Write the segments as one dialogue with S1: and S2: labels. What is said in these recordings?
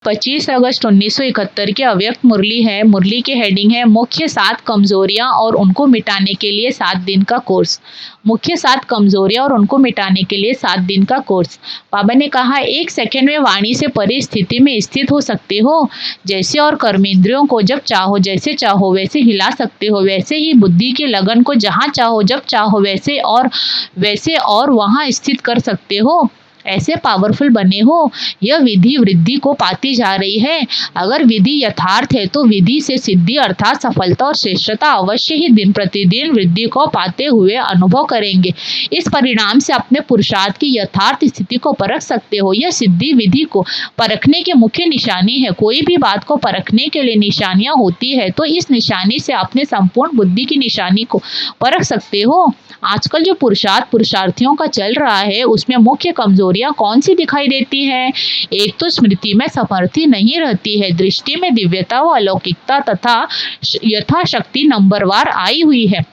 S1: 25 अगस्त 1971 की अव्यक्त मुरली है। मुरली की हेडिंग है मुख्य 7 कमजोरियां और उनको मिटाने के लिए 7 दिन का कोर्स। मुख्य 7 कमजोरियां और उनको मिटाने के लिए 7 दिन का कोर्स। बाबा ने कहा, 1 सेकंड में वाणी से परे स्थिति में स्थित हो सकते हो। जैसे और कर्मेंद्रियों को जब चाहो जैसे चाहो वैसे हिला सकते हो, वैसे ही बुद्धि की लगन को जहां चाहो जब चाहो वैसे और वहां स्थित कर सकते हो। ऐसे पावरफुल बने हो। यह विधि वृद्धि को पाती जा रही है। अगर विधि यथार्थ है तो विधि से सिद्धि अर्थात सफलता और श्रेष्ठता अवश्य ही दिन प्रतिदिन वृद्धि को पाते हुए अनुभव करेंगे। इस परिणाम से अपने पुरुषार्थ की यथार्थ स्थिति को परख सकते हो। यह सिद्धि विधि को परखने की मुख्य निशानी है। कोई भी बात को परखने के लिए निशानियां होती है तो इस निशानी से अपने संपूर्ण बुद्धि की निशानी को परख सकते हो। आजकल जो पुरुषार्थियों का चल रहा है उसमें मुख्य कमजोरियां कौन सी दिखाई देती है? एक तो स्मृति में समर्थी नहीं रहती है, दृष्टि में दिव्यता व अलौकिकता तथा यथाशक्ति नंबरवार आई हुई है।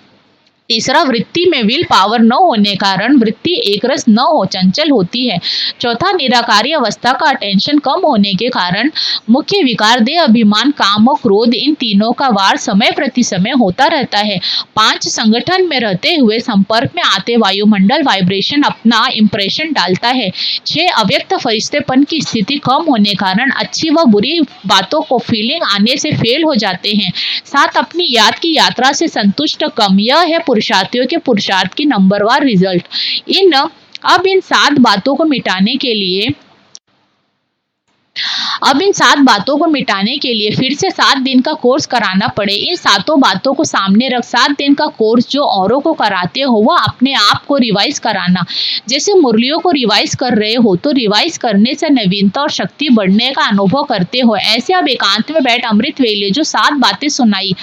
S1: तीसरा, वृत्ति में विल पावर न होने कारण वृत्ति एक रस न हो, चंचल होती है। चौथा, निराकारी अवस्था का अटेंशन कम होने के कारण मुख्य विकार देह अभिमान काम और क्रोध, इन तीनों का वार समय प्रति समय होता रहता है। 5, संगठन में रहते हुए संपर्क में आते वायुमंडल वाइब्रेशन अपना इंप्रेशन डालता है। 6, अव्यक्त फरिश्तेपन की स्थिति कम होने कारण अच्छी व बुरी बातों को फीलिंग आने से फेल हो जाते हैं। 7, अपनी याद की यात्रा से संतुष्ट कम। यह है पुरुषार्थियों के पुरुषार्थ की नंबरवार रिजल्ट। इन 7 बातों को मिटाने के लिए फिर से 7 दिन का कोर्स कराना पड़े। इन 7 बातों को सामने रख 7 दिन का कोर्स जो औरों को कराते हो वह अपने आप को रिवाइज कराना। जैसे मुरलियों को रिवाइज कर रहे हो तो रिवाइज करने से नवीनता और शक्ति बढ़ने का अनुभव करते हो। ऐसे अब एकांत में बैठ अमृत वेले जो 7 बातें सुनाई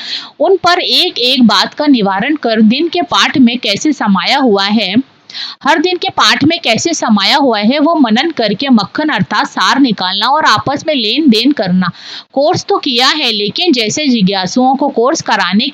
S1: उन पर एक एक बात का निवारण कर दिन के पाठ में कैसे समाया हुआ है, हर दिन के पाठ में कैसे समाया हुआ है वो मनन करके मक्खन अर्थात सार निकालना और आपस में लेन देन करना। कोर्स तो किया है लेकिन जैसे जिज्ञासुओं को कोर्स कराने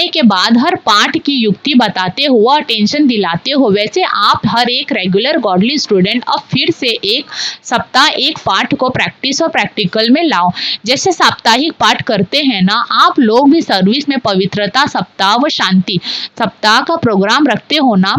S1: के बाद हर पाठ की युक्ति बताते हुए अटेंशन दिलाते हो, वैसे आप हर एक रेगुलर गॉडली स्टूडेंट अब फिर से एक सप्ताह एक पाठ को प्रैक्टिस और प्रैक्टिकल में लाओ। जैसे साप्ताहिक पाठ करते हैं ना आप लोग भी सर्विस में पवित्रता सप्ताह व शांति सप्ताह का प्रोग्राम रखते हो ना,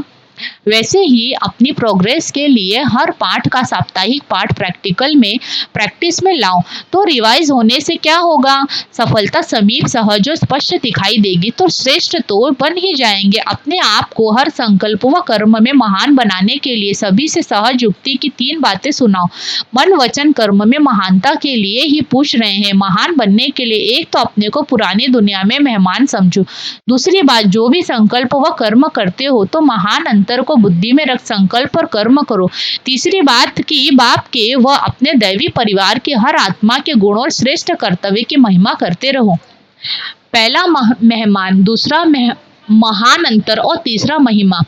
S1: वैसे ही अपनी प्रोग्रेस के लिए हर पाठ का साप्ताहिक पाठ प्रैक्टिस में लाओ। तो रिवाइज होने से क्या होगा? सफलता समीप सहज और स्पष्ट दिखाई देगी तो श्रेष्ठ तो बन ही जाएंगे। अपने आप को हर संकल्प व कर्म में महान बनाने के लिए सभी से सहज युक्ति की 3 बातें सुनाओ। मन वचन कर्म में महानता के लिए ही पूछ रहे हैं। महान बनने के लिए एक तो अपने को पुरानी दुनिया में मेहमान समझो। दूसरी बात, जो भी संकल्प व कर्म करते हो तो महान अंतर को बुद्धि में रख संकल्प और कर्म करो। तीसरी बात कि बाप के व अपने दैवी परिवार के हर आत्मा के गुणों और श्रेष्ठ कर्तव्य की महिमा करते रहो। पहला मेहमान, दूसरा महान अंतर और तीसरा महिमा।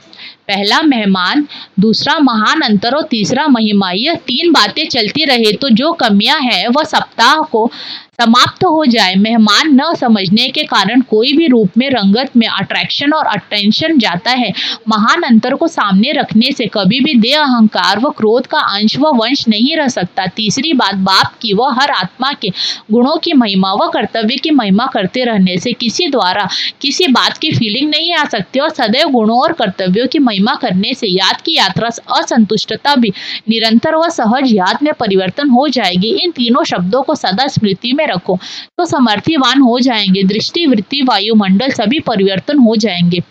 S1: पहला मेहमान, दूसरा महान अंतर और तीसरा महिमा। यह 3 बातें चलती रहे तो जो कमियां हैं वह सप्ताह को समाप्त हो जाए। मेहमान न समझने के कारण कोई भी रूप में रंगत में अट्रैक्शन और अटेंशन जाता है। महान अंतर को सामने रखने से कभी भी देह अहंकार व क्रोध का अंश व वंश नहीं रह सकता। तीसरी बात, बाप की व हर आत्मा के गुणों की महिमा व कर्तव्य की महिमा करते रहने से किसी द्वारा किसी बात की फीलिंग नहीं आ सकती और सदैव गुणों और कर्तव्यों की महिमा करने से याद की यात्रा असंतुष्टता भी निरंतर व सहज याद में परिवर्तन हो जाएगी। इन तीनों शब्दों को सदा स्मृति में रखो तो समर्थिवान हो जाएंगे। दृष्टि वृत्ति वायुमंडल सभी परिवर्तन हो जाएंगे।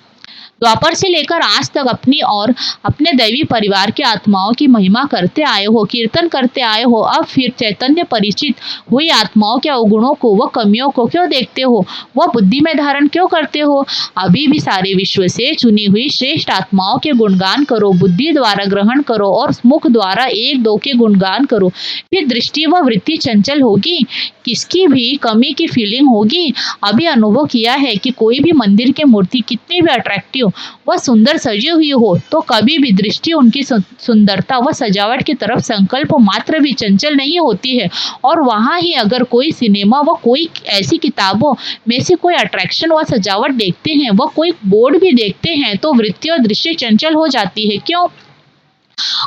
S1: द्वापर से लेकर आज तक अपनी और अपने दैवी परिवार के आत्माओं की महिमा करते आए हो, कीर्तन करते आए हो। अब फिर चैतन्य परिचित हुई आत्माओं के अवगुणों को व कमियों को क्यों देखते हो, वह बुद्धि में धारण क्यों करते हो? अभी भी सारे विश्व से चुनी हुई श्रेष्ठ आत्माओं के गुणगान करो, बुद्धि द्वारा ग्रहण करो और मुख द्वारा 1-2 के गुणगान करो। फिर दृष्टि व वृत्ति चंचल होगी, किसकी भी कमी की फीलिंग होगी। अभी अनुभव किया है कि कोई भी मंदिर की मूर्ति कितनी भी अट्रैक्टिव वह सुंदर सजी हुई हो तो कभी भी दृष्टि उनकी सुंदरता व सजावट की तरफ संकल्प मात्र भी चंचल नहीं होती है। और वहां ही अगर कोई सिनेमा व कोई ऐसी किताबों में से कोई अट्रैक्शन व सजावट देखते हैं व कोई बोर्ड भी देखते हैं तो वृत्ति और दृष्टि चंचल हो जाती है। क्यों?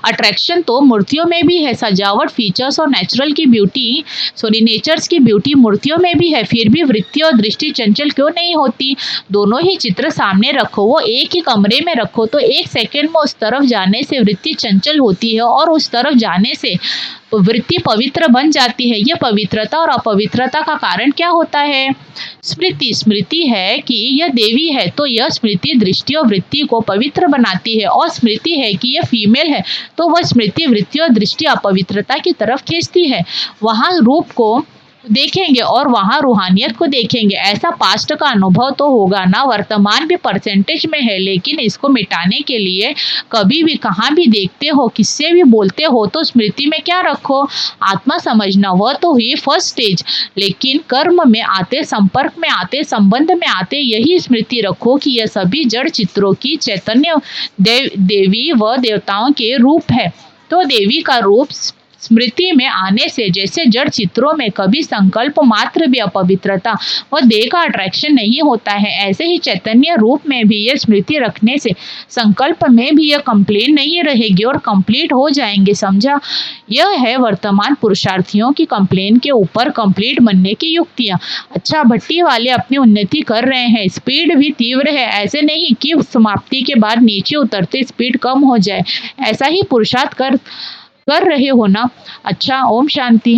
S1: अट्रैक्शन तो मूर्तियों में भी है, सजावट, फीचर्स और नेचर्स की ब्यूटी मूर्तियों में भी है, फिर भी वृत्ति और दृष्टि चंचल क्यों नहीं होती? दोनों ही चित्र सामने रखो, वो एक ही कमरे में रखो तो एक सेकंड में उस तरफ जाने से वृत्ति चंचल होती है और उस तरफ जाने से वृत्ति पवित्र बन जाती है। यह पवित्रता और अपवित्रता का कारण क्या होता है? स्मृति। स्मृति है कि यह देवी है तो यह स्मृति दृष्टि और वृत्ति को पवित्र बनाती है, और स्मृति है कि यह फीमेल है तो वह स्मृति वृत्ति और दृष्टि अपवित्रता की तरफ खींचती है। वहां रूप को देखेंगे और वहां रूहानियत को देखेंगे। ऐसा पास्ट का अनुभव तो होगा ना, वर्तमान भी परसेंटेज में है, लेकिन इसको मिटाने के लिए कभी भी कहाँ भी देखते हो, किससे भी बोलते हो तो स्मृति में क्या रखो? आत्मा समझना, वह तो हुई फर्स्ट स्टेज, लेकिन कर्म में आते, संपर्क में आते, संबंध में आते यही स्मृति रखो कि यह सभी जड़ चित्रों की चैतन्य देवी व देवताओं के रूप है। तो देवी का रूप स्मृति में आने से जैसे जड़ चित्रों में कभी संकल्प मात्र भी अपवित्रता व देह का अट्रैक्शन नहीं होता है, ऐसे ही चैतन्य रूप में भी यह स्मृति रखने से संकल्प में भी यह कंप्लेन नहीं रहेगी और कंप्लीट हो जाएंगे। समझा? यह है वर्तमान पुरुषार्थियों की कंप्लेन के ऊपर कंप्लीट बनने की युक्तियां। अच्छा, भट्टी वाले अपनी उन्नति कर रहे हैं, स्पीड भी तीव्र है, ऐसे नहीं कि समाप्ति के बाद नीचे उतरते स्पीड कम हो जाए, ऐसा ही पुरुषार्थ कर रहे हो ना? अच्छा, ओम शांति।